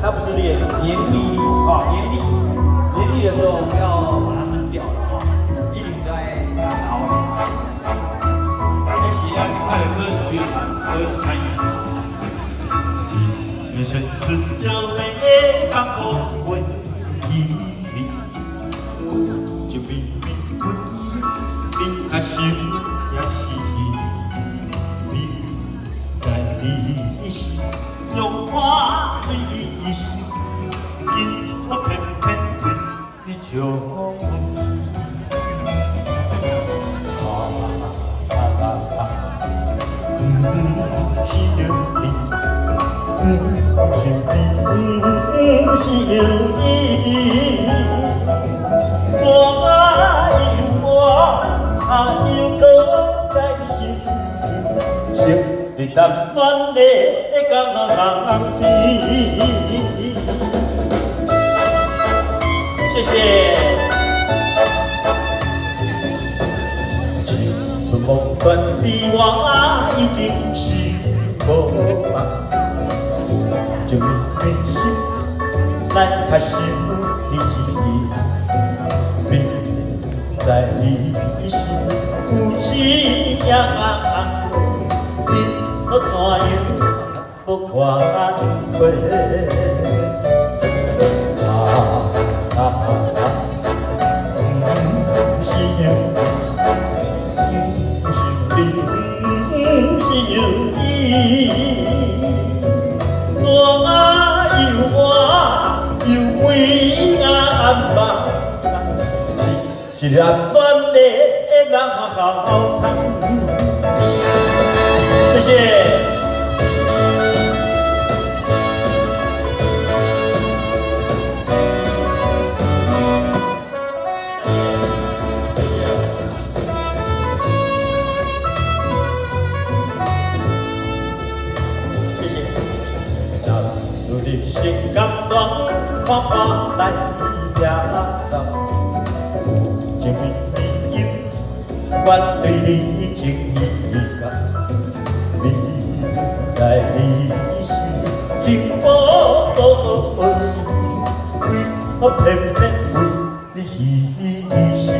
它不是练年历啊，年历的时候我们要把它分掉了啊，一定在熬的。这是咱快乐歌手乐团所有参与。你伸出鸟的角度问伊，就比比阮比较心也是你，在你是用花水的心，因我偏偏对你就。是因你，是你，是因你，我爱我，又搁在心里，心里淡暖的港边。谢谢。青春梦断的我已经是无梦。就明明是咱较想你一明在你是有一样，你要怎样不反悔？是因是你，是因你。是热暖的人好谈。谢谢。谢谢。让主你心甘暖，看花来呀走。情绵绵，我对你情意重，你在你是幸福的心，为何偏偏为你牺牲？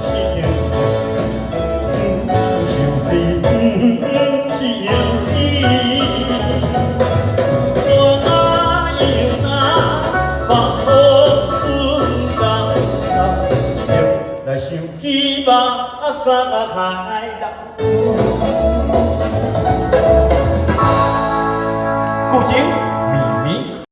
是因是因你。想起目屎海流。